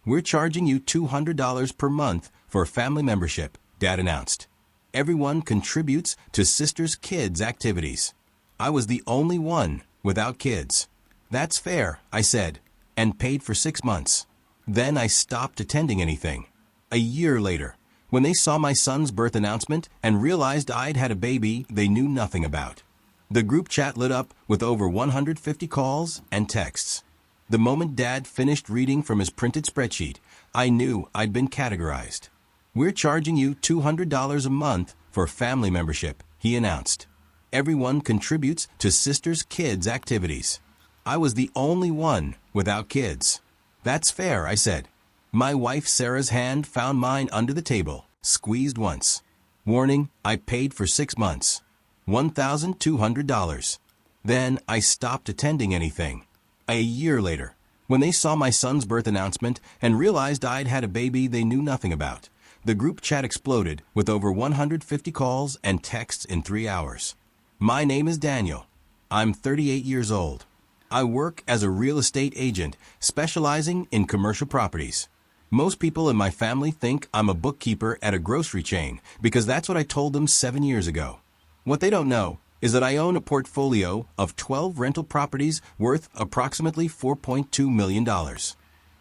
We're charging you $200 per month for a family membership, Dad announced. Everyone contributes to sister's kids' activities. I was the only one without kids. That's fair, I said, and paid for 6 months. Then I stopped attending anything. A year later, when they saw my son's birth announcement and realized I'd had a baby they knew nothing about. The group chat lit up with over 150 calls and texts. The moment Dad finished reading from his printed spreadsheet, I knew I'd been categorized. We're charging you $200 a month for family membership, he announced. Everyone contributes to sister's kids' activities. I was the only one without kids. That's fair, I said. My wife Sarah's hand found mine under the table, squeezed once. Warning, I paid for 6 months. $1,200. Then I stopped attending anything. A year later, when they saw my son's birth announcement and realized I'd had a baby they knew nothing about, the group chat exploded with over 150 calls and texts in 3 hours. My name is Daniel. I'm 38 years old. I work as a real estate agent specializing in commercial properties. Most people in my family think I'm a bookkeeper at a grocery chain because that's what I told them 7 years ago. What they don't know is that I own a portfolio of 12 rental properties worth approximately $4.2 million.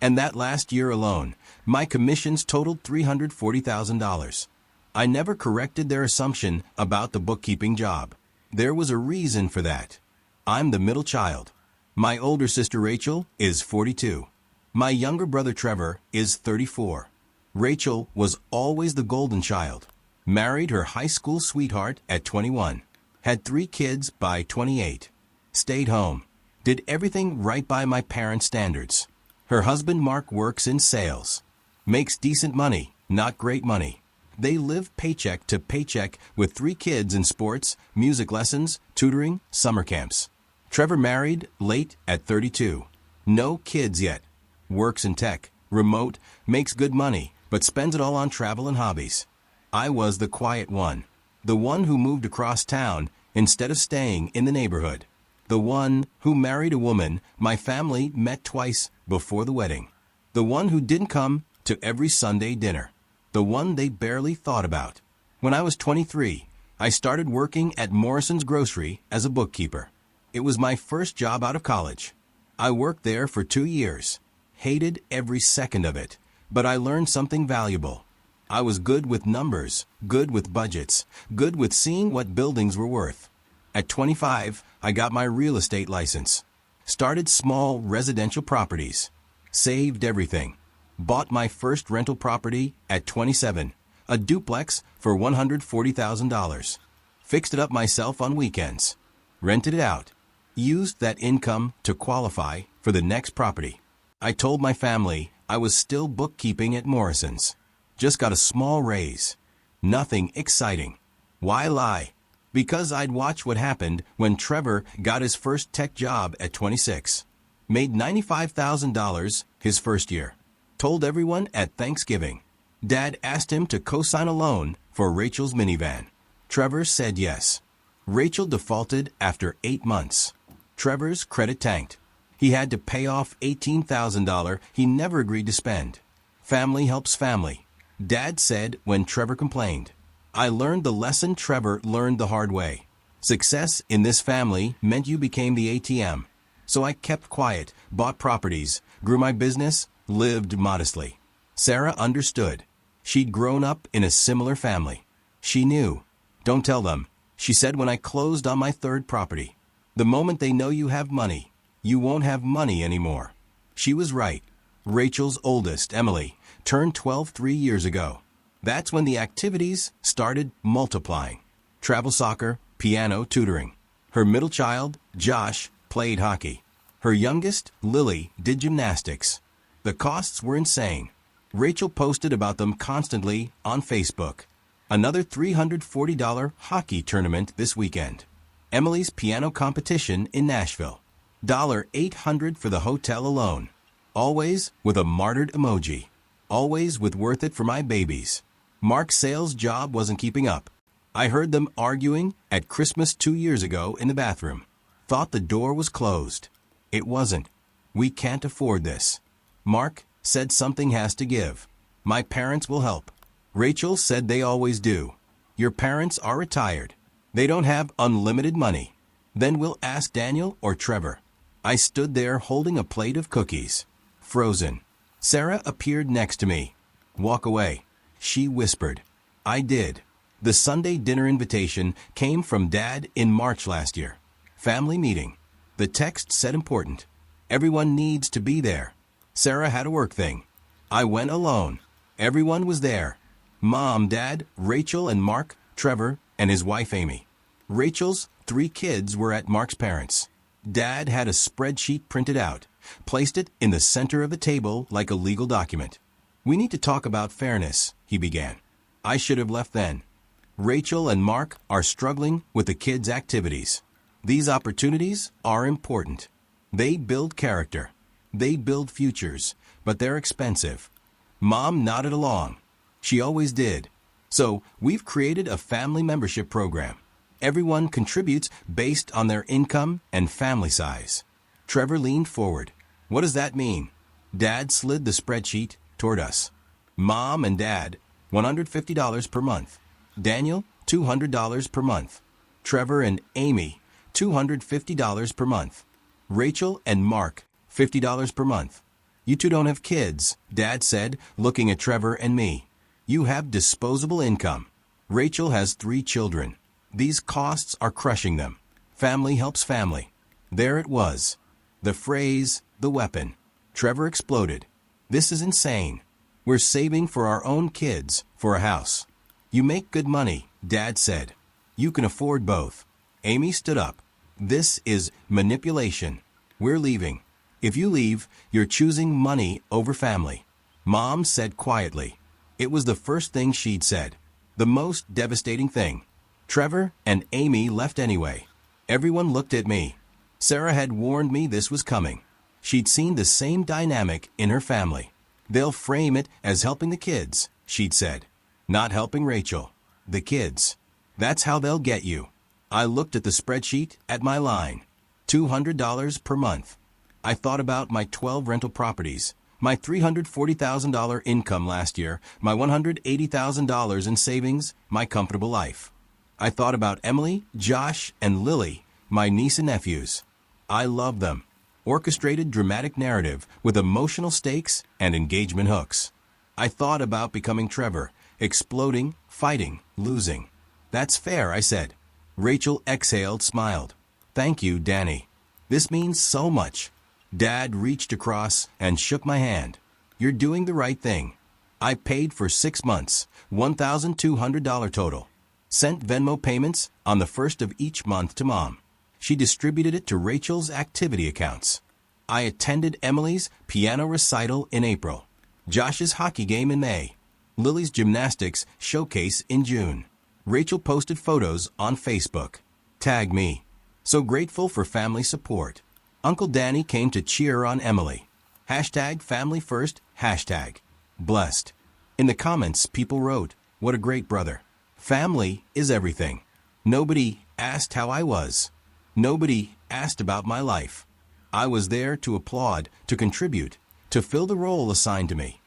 And that last year alone, my commissions totaled $340,000. I never corrected their assumption about the bookkeeping job. There was a reason for that. I'm the middle child. My older sister Rachel is 42. My younger brother Trevor is 34. Rachel was always the golden child. Married her high school sweetheart at 21. Had 3 kids by 28. Stayed home. Did everything right by my parents' standards. Her husband Mark works in sales. Makes decent money, not great money. They live paycheck to paycheck with 3 kids in sports, music lessons, tutoring, summer camps. Trevor married late at 32. No kids yet. Works in tech, remote, makes good money, but spends it all on travel and hobbies. I was the quiet one. The one who moved across town instead of staying in the neighborhood. The one who married a woman my family met twice before the wedding. The one who didn't come to every Sunday dinner. The one they barely thought about. When I was 23, I started working at Morrison's Grocery as a bookkeeper. It was my first job out of college. I worked there for 2 years. Hated every second of it, but I learned something valuable. I was good with numbers, good with budgets, good with seeing what buildings were worth. At 25, I got my real estate license. Started small residential properties. Saved everything. Bought my first rental property at 27, a duplex for $140,000. Fixed it up myself on weekends. Rented it out. Used that income to qualify for the next property. I told my family I was still bookkeeping at Morrison's. Just got a small raise. Nothing exciting. Why lie? Because I'd watch what happened when Trevor got his first tech job at 26. Made $95,000 his first year. Told everyone at Thanksgiving. Dad asked him to co-sign a loan for Rachel's minivan. Trevor said yes. Rachel defaulted after 8 months. Trevor's credit tanked. He had to pay off $18,000 he never agreed to spend. Family helps family. Dad said when Trevor complained. I learned the lesson Trevor learned the hard way. Success in this family meant you became the ATM. So I kept quiet, bought properties, grew my business, lived modestly. Sarah understood. She'd grown up in a similar family. She knew. Don't tell them, she said when I closed on my 3rd property. The moment they know you have money, you won't have money anymore. She was right. Rachel's oldest, Emily, turned 12 3 years ago. That's when the activities started multiplying. Travel soccer, piano, tutoring. Her middle child, Josh, played hockey. Her youngest, Lily, did gymnastics. The costs were insane. Rachel posted about them constantly on Facebook. Another $340 hockey tournament this weekend. Emily's piano competition in Nashville. $800 for the hotel alone. Always with a martyred emoji. Always with worth it for my babies. Mark's sales job wasn't keeping up. I heard them arguing at Christmas 2 years ago in the bathroom. Thought the door was closed. It wasn't. We can't afford this. Mark said something has to give. My parents will help. Rachel said they always do. Your parents are retired. They don't have unlimited money. Then we'll ask Daniel or Trevor. I stood there holding a plate of cookies. Frozen. Sarah appeared next to me. Walk away, she whispered. I did. The Sunday dinner invitation came from Dad in March last year. Family meeting. The text said important. Everyone needs to be there. Sarah had a work thing. I went alone. Everyone was there. Mom, Dad, Rachel and Mark, Trevor, and his wife Amy. Rachel's 3 kids were at Mark's parents'. Dad had a spreadsheet printed out, placed it in the center of the table like a legal document. We need to talk about fairness, he began. I should have left then. Rachel and Mark are struggling with the kids' activities. These opportunities are important. They build character. They build futures, but they're expensive. Mom nodded along. She always did. So we've created a family membership program. Everyone contributes based on their income and family size. Trevor leaned forward. What does that mean? Dad slid the spreadsheet toward us. Mom and Dad, $150 per month. Daniel, $200 per month. Trevor and Amy, $250 per month. Rachel and Mark, $50 per month. You two don't have kids, Dad said, looking at Trevor and me. You have disposable income. Rachel has 3 children. These costs are crushing them. Family helps family. There it was. The phrase, the weapon. Trevor exploded. This is insane. We're saving for our own kids, for a house. You make good money, Dad said. You can afford both. Amy stood up. This is manipulation. We're leaving. If you leave, you're choosing money over family. Mom said quietly. It was the first thing she'd said. The most devastating thing. Trevor and Amy left anyway. Everyone looked at me. Sarah had warned me this was coming. She'd seen the same dynamic in her family. They'll frame it as helping the kids, she'd said. Not helping Rachel. The kids. That's how they'll get you. I looked at the spreadsheet at my line. $200 per month. I thought about my 12 rental properties, my $340,000 income last year, my $180,000 in savings, my comfortable life. I thought about Emily, Josh, and Lily, my niece and nephews. I love them. Orchestrated dramatic narrative with emotional stakes and engagement hooks. I thought about becoming Trevor, exploding, fighting, losing. That's fair, I said. Rachel exhaled, smiled. Thank you, Danny. This means so much. Dad reached across and shook my hand. You're doing the right thing. I paid for 6 months, $1,200 total. Sent Venmo payments on the first of each month to Mom. She distributed it to Rachel's activity accounts. I attended Emily's piano recital in April, Josh's hockey game in May, Lily's gymnastics showcase in June. Rachel posted photos on Facebook. Tag me. So grateful for family support. Uncle Danny came to cheer on Emily. Hashtag family first, hashtag blessed. In the comments, people wrote, what a great brother. Family is everything. Nobody asked how I was. Nobody asked about my life. I was there to applaud, to contribute, to fill the role assigned to me.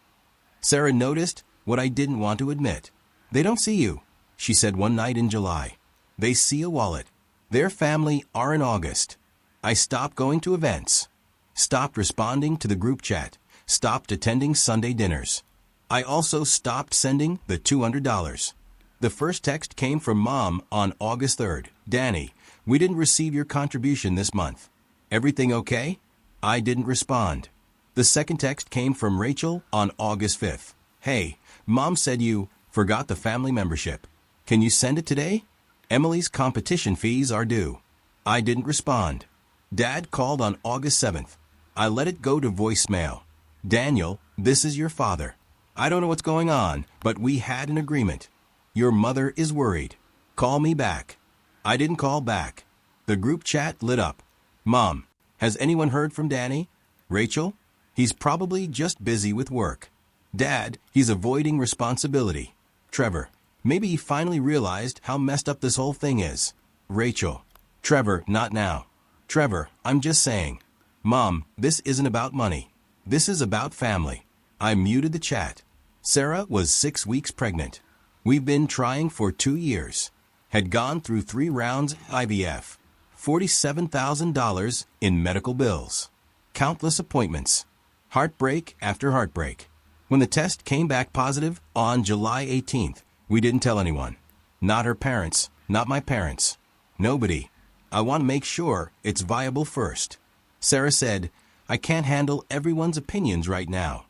Sarah noticed what I didn't want to admit. They don't see you, she said one night in July. They see a wallet. Their family are in August. I stopped going to events, stopped responding to the group chat, stopped attending Sunday dinners. I also stopped sending the $200. The first text came from Mom on August 3rd. Danny, we didn't receive your contribution this month. Everything okay? I didn't respond. The second text came from Rachel on August 5th. Hey, Mom said you forgot the family membership. Can you send it today? Emily's competition fees are due. I didn't respond. Dad called on August 7th. I let it go to voicemail. Daniel, this is your father. I don't know what's going on, but we had an agreement. Your mother is worried. Call me back. I didn't call back. The group chat lit up. Mom, has anyone heard from Danny? Rachel? He's probably just busy with work. Dad, he's avoiding responsibility. Trevor, maybe he finally realized how messed up this whole thing is. Rachel, Trevor, not now. Trevor, I'm just saying. Mom, this isn't about money. This is about family. I muted the chat. Sarah was 6 weeks pregnant. We've been trying for 2 years. Had gone through 3 rounds IVF. $47,000 in medical bills. Countless appointments. Heartbreak after heartbreak. When the test came back positive on July 18th, we didn't tell anyone. Not her parents, not my parents. Nobody. I want to make sure it's viable first. Sarah said, I can't handle everyone's opinions right now.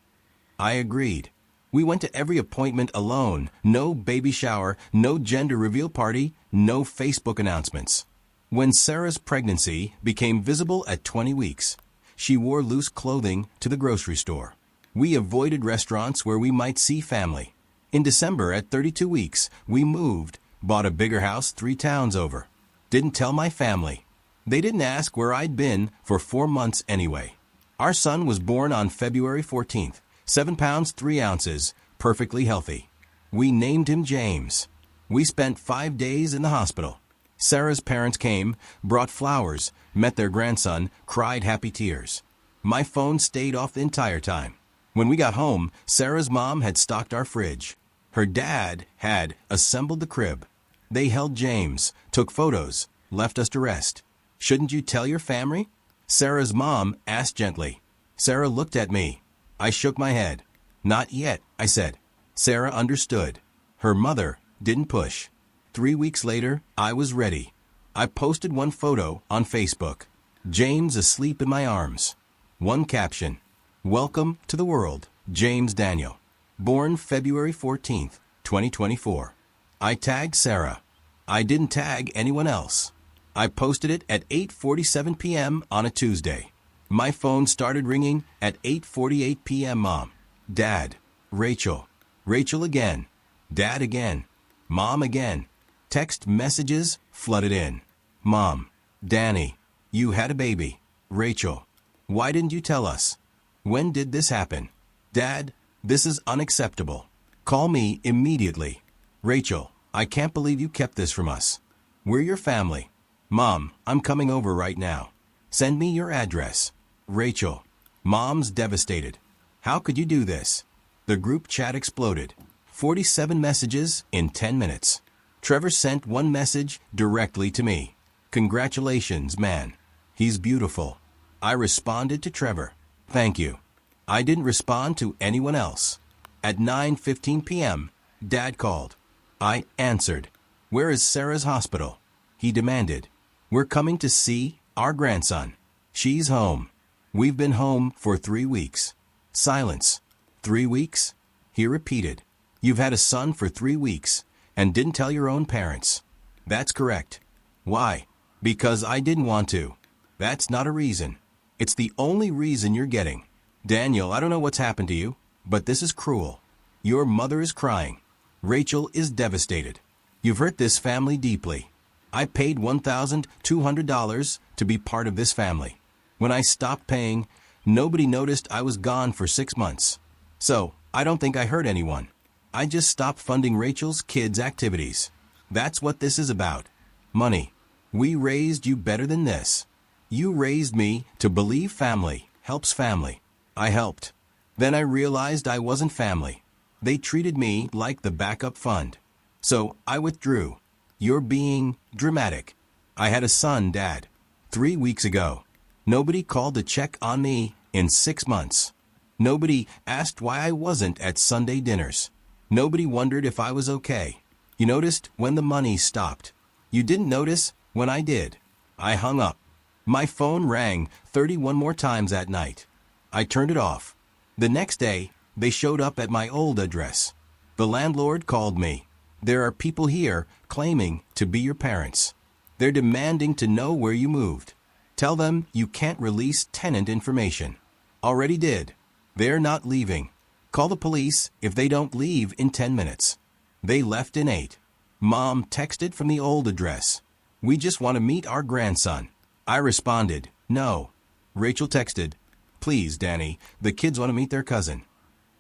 I agreed. We went to every appointment alone. No baby shower, no gender reveal party, no Facebook announcements. When Sarah's pregnancy became visible at 20 weeks, she wore loose clothing to the grocery store. We avoided restaurants where we might see family. In December, at 32 weeks, we moved, bought a bigger house 3 towns over. Didn't tell my family. They didn't ask where I'd been for 4 months anyway. Our son was born on February 14th, 7 pounds 3 ounces, perfectly healthy. We named him James. We spent 5 days in the hospital. Sarah's parents came, brought flowers, met their grandson, cried happy tears. My phone stayed off the entire time. When we got home, Sarah's mom had stocked our fridge. Her dad had assembled the crib. They held James, took photos, left us to rest. Shouldn't you tell your family? Sarah's mom asked gently. Sarah looked at me. I shook my head. Not yet, I said. Sarah understood. Her mother didn't push. 3 weeks later, I was ready. I posted one photo on Facebook. James asleep in my arms. One caption. Welcome to the world, James Daniel. Born February 14th, 2024. I tagged Sarah. I didn't tag anyone else. I posted it at 8:47 p.m. on a Tuesday. My phone started ringing at 8:48 p.m. Mom. Dad. Rachel. Rachel again. Dad again. Mom again. Text messages flooded in. Mom. Danny. You had a baby. Rachel. Why didn't you tell us? When did this happen? Dad, this is unacceptable. Call me immediately. Rachel, I can't believe you kept this from us. We're your family. Mom, I'm coming over right now. Send me your address. Rachel. Mom's devastated. How could you do this? The group chat exploded. 47 messages in 10 minutes. Trevor sent one message directly to me. Congratulations, man. He's beautiful. I responded to Trevor. Thank you. I didn't respond to anyone else. At 9:15 p.m., Dad called. I answered. Where is Sarah's hospital? He demanded. We're coming to see our grandson. She's home. We've been home for 3 weeks. Silence. 3 weeks? He repeated. You've had a son for 3 weeks and didn't tell your own parents. That's correct. Why? Because I didn't want to. That's not a reason. It's the only reason you're getting. Daniel, I don't know what's happened to you, but this is cruel. Your mother is crying. Rachel is devastated. You've hurt this family deeply. I paid $1,200 to be part of this family. When I stopped paying, nobody noticed I was gone for 6 months. So, I don't think I hurt anyone. I just stopped funding Rachel's kids' activities. That's what this is about. Money. We raised you better than this. You raised me to believe family helps family. I helped. Then I realized I wasn't family. They treated me like the backup fund. So I withdrew. You're being dramatic. I had a son, Dad. 3 weeks ago. Nobody called to check on me in 6 months. Nobody asked why I wasn't at Sunday dinners. Nobody wondered if I was okay. You noticed when the money stopped. You didn't notice when I did. I hung up. My phone rang 31 more times that night. I turned it off. The next day, they showed up at my old address. The landlord called me. There are people here claiming to be your parents. They're demanding to know where you moved. Tell them you can't release tenant information. Already did. They're not leaving. Call the police if they don't leave in 10 minutes. They left in 8. Mom texted from the old address. We just want to meet our grandson. I responded, no. Rachel texted, please, Danny, the kids want to meet their cousin.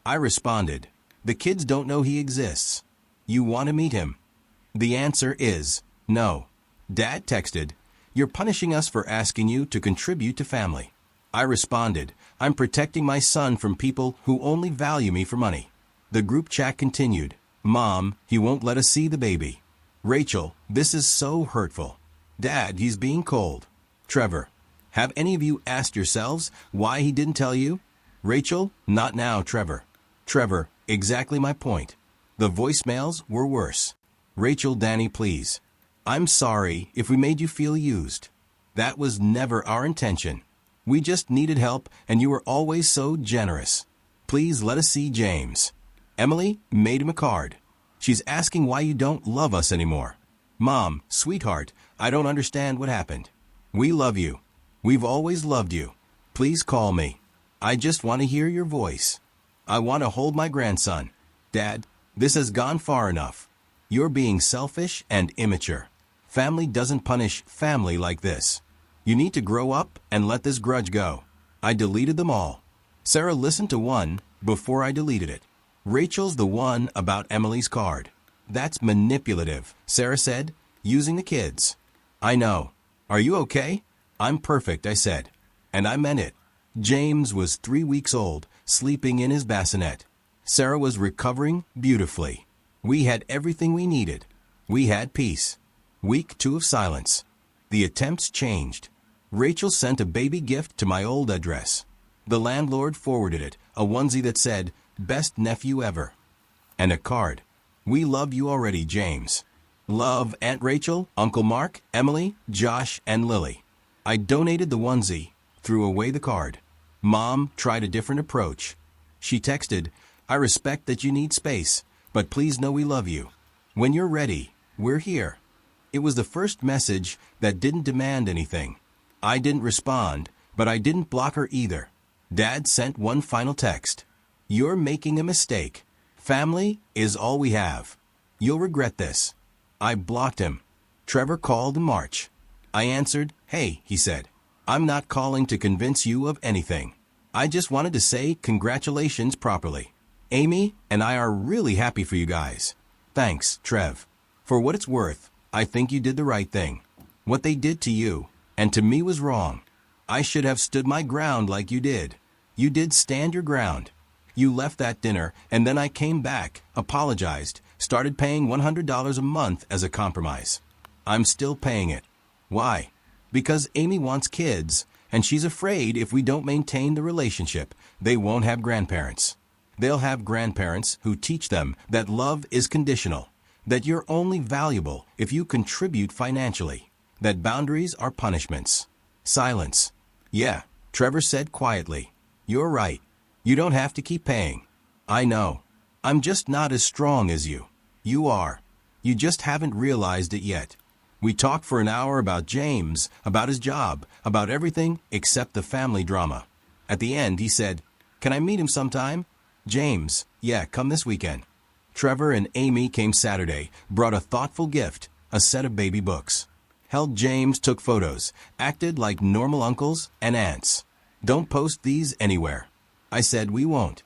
I responded, the kids don't know he exists. You want to meet him? The answer is no. Dad texted, you're punishing us for asking you to contribute to family. I responded, I'm protecting my son from people who only value me for money. The group chat continued. Mom, he won't let us see the baby. Rachel, this is so hurtful. Dad, he's being cold. Trevor, have any of you asked yourselves why he didn't tell you? Rachel, not now, Trevor. Trevor, exactly my point. The voicemails were worse. Rachel, Danny, please. I'm sorry if we made you feel used. That was never our intention. We just needed help and you were always so generous. Please let us see James. Emily made him a card. She's asking why you don't love us anymore. Mom, sweetheart, I don't understand what happened. We love you. We've always loved you. Please call me. I just want to hear your voice. I want to hold my grandson. Dad, this has gone far enough. You're being selfish and immature. Family doesn't punish family like this. You need to grow up and let this grudge go. I deleted them all. Sarah listened to one before I deleted it. Rachel's the one about Emily's card. That's manipulative, Sarah said, using the kids. I know. Are you okay? I'm perfect, I said. And I meant it. James was 3 weeks old, sleeping in his bassinet. Sarah was recovering beautifully. We had everything we needed. We had peace. Week 2 of silence. The attempts changed. Rachel sent a baby gift to my old address. The landlord forwarded it, a onesie that said, Best nephew ever. And a card. We love you already, James. Love, Aunt Rachel, Uncle Mark, Emily, Josh, and Lily. I donated the onesie, threw away the card. Mom tried a different approach. She texted, I respect that you need space, but please know we love you. When you're ready, we're here. It was the first message that didn't demand anything. I didn't respond, but I didn't block her either. Dad sent one final text. You're making a mistake. Family is all we have. You'll regret this. I blocked him. Trevor called in March. I answered, Hey, he said. I'm not calling to convince you of anything. I just wanted to say congratulations properly. Amy and I are really happy for you guys. Thanks, Trev. For what it's worth, I think you did the right thing. What they did to you, and to me, was wrong. I should have stood my ground like you did. You did stand your ground. You left that dinner, and then I came back, apologized, started paying $100 a month as a compromise. I'm still paying it. Why? Because Amy wants kids, and she's afraid if we don't maintain the relationship, they won't have grandparents. They'll have grandparents who teach them that love is conditional, that you're only valuable if you contribute financially, that boundaries are punishments. Silence. Yeah, Trevor said quietly. You're right. You don't have to keep paying. I know. I'm just not as strong as you. You are. You just haven't realized it yet. We talked for an hour about James, about his job, about everything except the family drama. At the end, he said, Can I meet him sometime? James, yeah, come this weekend. Trevor and Amy came Saturday, brought a thoughtful gift, a set of baby books. Held James, took photos, acted like normal uncles and aunts. Don't post these anywhere. I said we won't.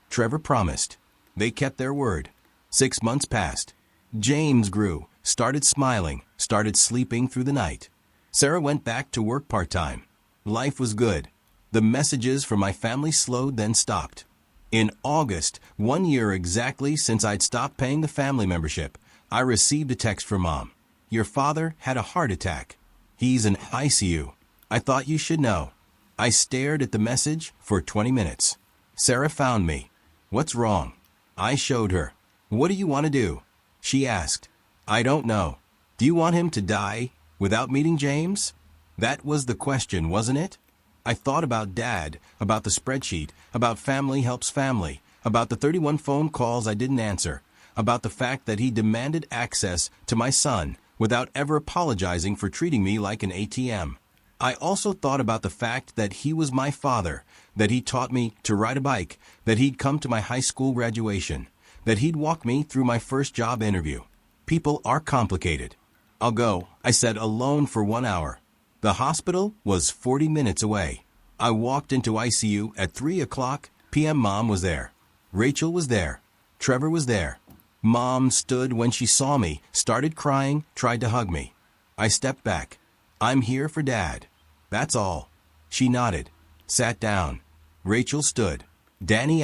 Trevor promised. They kept their word. 6 months passed. James grew, started smiling, started sleeping through the night. Sarah went back to work part-time. Life was good. The messages from my family slowed, then stopped. In August, 1 year exactly since I'd stopped paying the family membership, I received a text from Mom. Your father had a heart attack. He's in ICU. I thought you should know. I stared at the message for 20 minutes. Sarah found me. What's wrong? I showed her. What do you want to do? She asked. I don't know. Do you want him to die without meeting James? That was the question, wasn't it? I thought about Dad, about the spreadsheet, about family helps family, about the 31 phone calls I didn't answer, about the fact that he demanded access to my son without ever apologizing for treating me like an ATM. I also thought about the fact that he was my father, that he taught me to ride a bike, that he'd come to my high school graduation, that he'd walk me through my first job interview. People are complicated. I'll go, I said, alone for 1 hour. The hospital was 40 minutes away. I walked into ICU at 3:00 p.m. Mom was there. Rachel was there. Trevor was there. Mom stood when she saw me, started crying, tried to hug me. I stepped back. I'm here for Dad. That's all. She nodded. sat down. Rachel stood. Danny,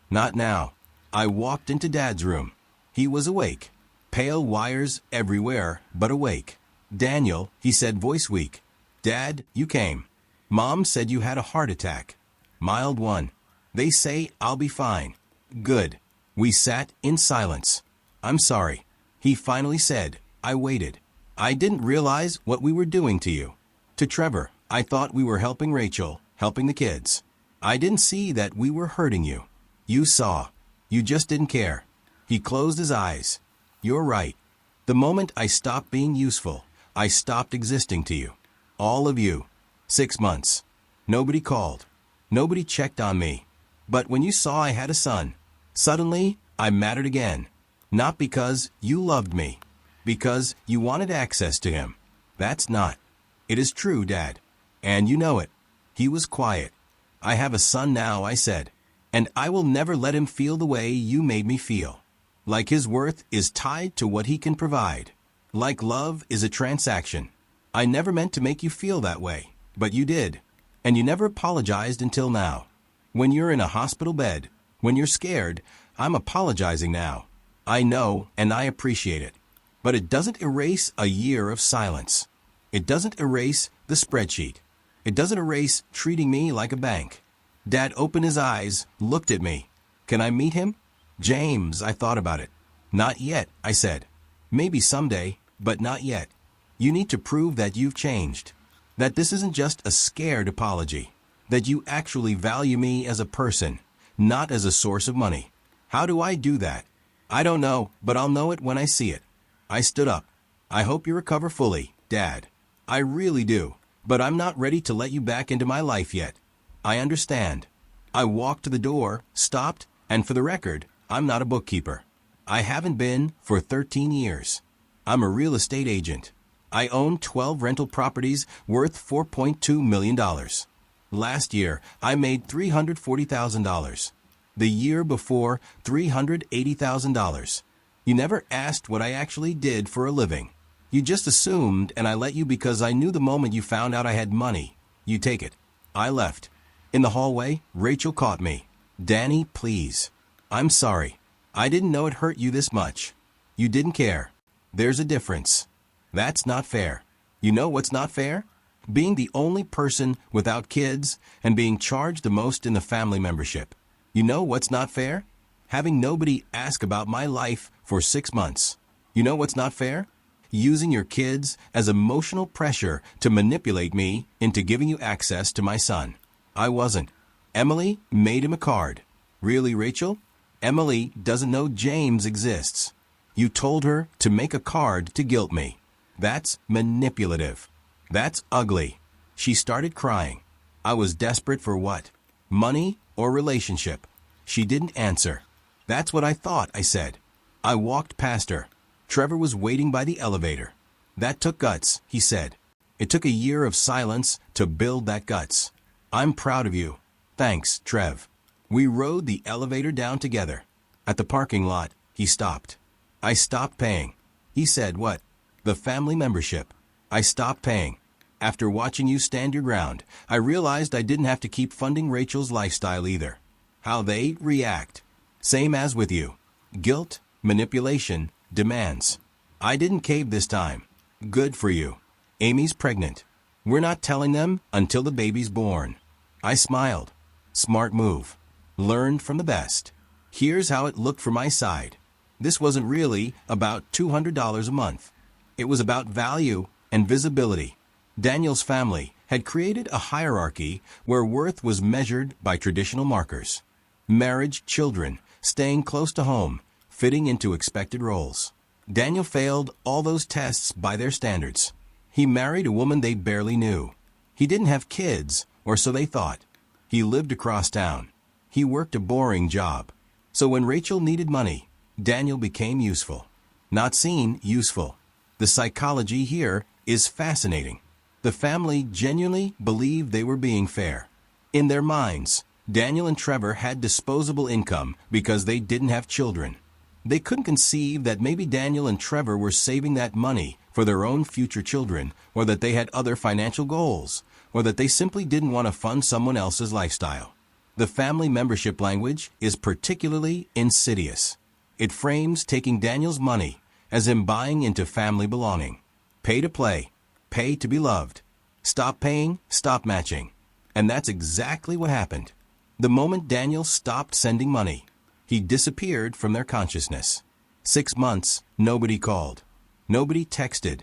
not now. I walked into Dad's room. He was awake. Pale wires everywhere, but awake. Daniel, he said, voice weak. Dad, you came. Mom said you had a heart attack. Mild one. They say I'll be fine. Good. We sat in silence. I'm sorry. He finally said. I waited. I didn't realize what we were doing to you. To Trevor, I thought we were helping Rachel, helping the kids. I didn't see that we were hurting you. You saw. You just didn't care. He closed his eyes. You're right. The moment I stopped being useful, I stopped existing to you. All of you. 6 months. Nobody called. Nobody checked on me. But when you saw I had a son, suddenly I mattered again. Not because you loved me. Because you wanted access to him. That's not. It is true, Dad. And you know it. He was quiet. I have a son now, I said. And I will never let him feel the way you made me feel. Like his worth is tied to what he can provide. Like love is a transaction. I never meant to make you feel that way, but you did. And you never apologized until now. When you're in a hospital bed, when you're scared, I'm apologizing now. I know and I appreciate it. But it doesn't erase a year of silence. It doesn't erase the spreadsheet. It doesn't erase treating me like a bank. Dad opened his eyes, looked at me. Can I meet him? James, I thought about it. Not yet, I said. Maybe someday, but not yet. You need to prove that you've changed. That this isn't just a scared apology. That you actually value me as a person, not as a source of money. How do I do that? I don't know, but I'll know it when I see it. I stood up. I hope you recover fully, Dad. I really do, but I'm not ready to let you back into my life yet. I understand. I walked to the door, stopped, and for the record, I'm not a bookkeeper. I haven't been for 13 years. I'm a real estate agent. I own 12 rental properties worth $4.2 million. Last year, I made $340,000. The year before, $380,000. You never asked what I actually did for a living. You just assumed, and I let you because I knew the moment you found out I had money, you'd take it. I left. In the hallway, Rachel caught me. Danny, please. I'm sorry. I didn't know it hurt you this much. You didn't care. There's a difference. That's not fair. You know what's not fair? Being the only person without kids and being charged the most in the family membership. You know what's not fair? Having nobody ask about my life for 6 months. You know what's not fair? Using your kids as emotional pressure to manipulate me into giving you access to my son. I wasn't. Emily made him a card. Really, Rachel? Emily doesn't know James exists. You told her to make a card to guilt me. That's manipulative. That's ugly. She started crying. I was desperate for what? Money or relationship? She didn't answer. That's what I thought, I said. I walked past her. Trevor was waiting by the elevator. That took guts, he said. It took a year of silence to build that guts. I'm proud of you. Thanks, Trev. We rode the elevator down together. At the parking lot, he stopped. I stopped paying. He said, what? The family membership. I stopped paying. After watching you stand your ground, I realized I didn't have to keep funding Rachel's lifestyle either. How they react. Same as with you. Guilt, manipulation, demands. I didn't cave this time. Good for you. Amy's pregnant. We're not telling them until the baby's born. I smiled. Smart move. Learned from the best. Here's how it looked from my side. This wasn't really about $200 a month. It was about value and visibility. Daniel's family had created a hierarchy where worth was measured by traditional markers. Marriage, children, staying close to home, fitting into expected roles. Daniel failed all those tests by their standards. He married a woman they barely knew. He didn't have kids, or so they thought. He lived across town. He worked a boring job. So when Rachel needed money, Daniel became useful. Not seen, useful. The psychology here is fascinating. The family genuinely believed they were being fair. In their minds, Daniel and Trevor had disposable income because they didn't have children. They couldn't conceive that maybe Daniel and Trevor were saving that money for their own future children, or that they had other financial goals, or that they simply didn't want to fund someone else's lifestyle. The family membership language is particularly insidious. It frames taking Daniel's money as him buying into family belonging. Pay to play, pay to be loved. Stop paying, stop matching. And that's exactly what happened. The moment Daniel stopped sending money, he disappeared from their consciousness. 6 months, nobody called. Nobody texted.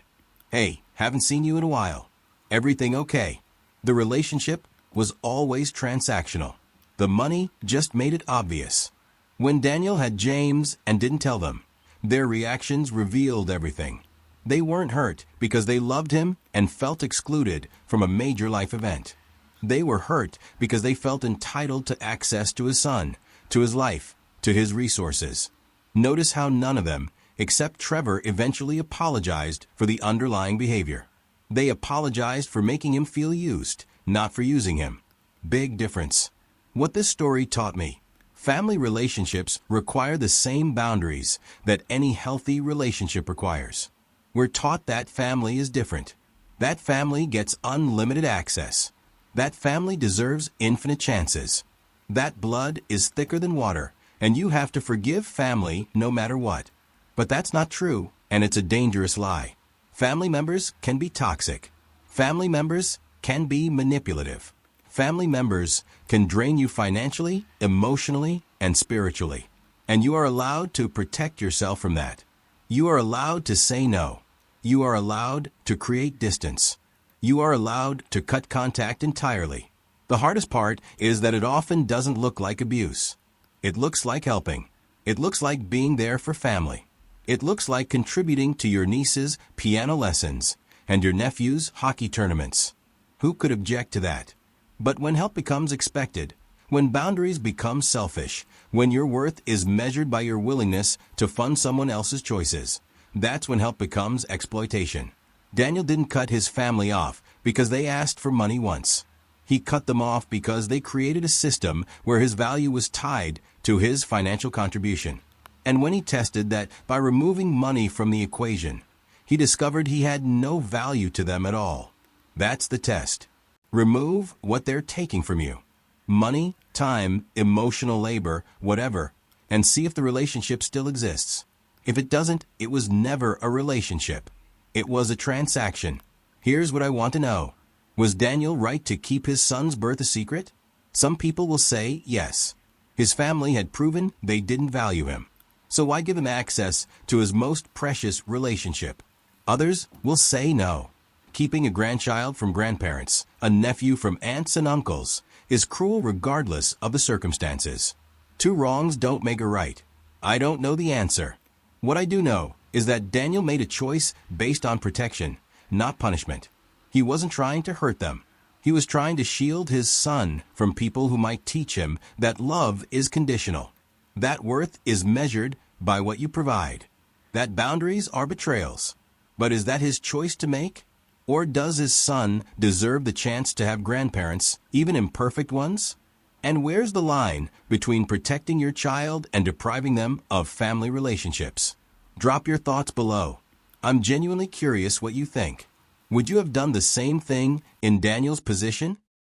Hey, haven't seen you in a while. Everything okay? The relationship was always transactional. The money just made it obvious. When Daniel had James and didn't tell them, their reactions revealed everything. They weren't hurt because they loved him and felt excluded from a major life event. They were hurt because they felt entitled to access to his son, to his life, to his resources. Notice how none of them, except Trevor, eventually apologized for the underlying behavior. They apologized for making him feel used, not for using him. Big difference. What this story taught me: family relationships require the same boundaries that any healthy relationship requires. We're taught that family is different. That family gets unlimited access. That family deserves infinite chances. That blood is thicker than water, and you have to forgive family no matter what. But that's not true, and it's a dangerous lie. Family members can be toxic. Family members can be manipulative. Family members can drain you financially, emotionally, and spiritually. And you are allowed to protect yourself from that. You are allowed to say no. You are allowed to create distance. You are allowed to cut contact entirely. The hardest part is that it often doesn't look like abuse. It looks like helping. It looks like being there for family. It looks like contributing to your niece's piano lessons and your nephew's hockey tournaments. Who could object to that? But when help becomes expected, when boundaries become selfish, when your worth is measured by your willingness to fund someone else's choices, that's when help becomes exploitation. Daniel didn't cut his family off because they asked for money once. He cut them off because they created a system where his value was tied to his financial contribution. And when he tested that by removing money from the equation, he discovered he had no value to them at all. That's the test. Remove what they're taking from you. Money, time, emotional labor, whatever, and see if the relationship still exists. If it doesn't, it was never a relationship. It was a transaction. Here's what I want to know. Was Daniel right to keep his son's birth a secret? Some people will say yes. His family had proven they didn't value him. So why give him access to his most precious relationship? Others will say no. Keeping a grandchild from grandparents, a nephew from aunts and uncles, is cruel regardless of the circumstances. 2 wrongs don't make a right. I don't know the answer. What I do know is that Daniel made a choice based on protection, not punishment. He wasn't trying to hurt them. He was trying to shield his son from people who might teach him that love is conditional, that worth is measured by what you provide, that boundaries are betrayals. But is that his choice to make? Or does his son deserve the chance to have grandparents, even imperfect ones? And where's the line between protecting your child and depriving them of family relationships? Drop your thoughts below. I'm genuinely curious what you think. Would you have done the same thing in Daniel's position?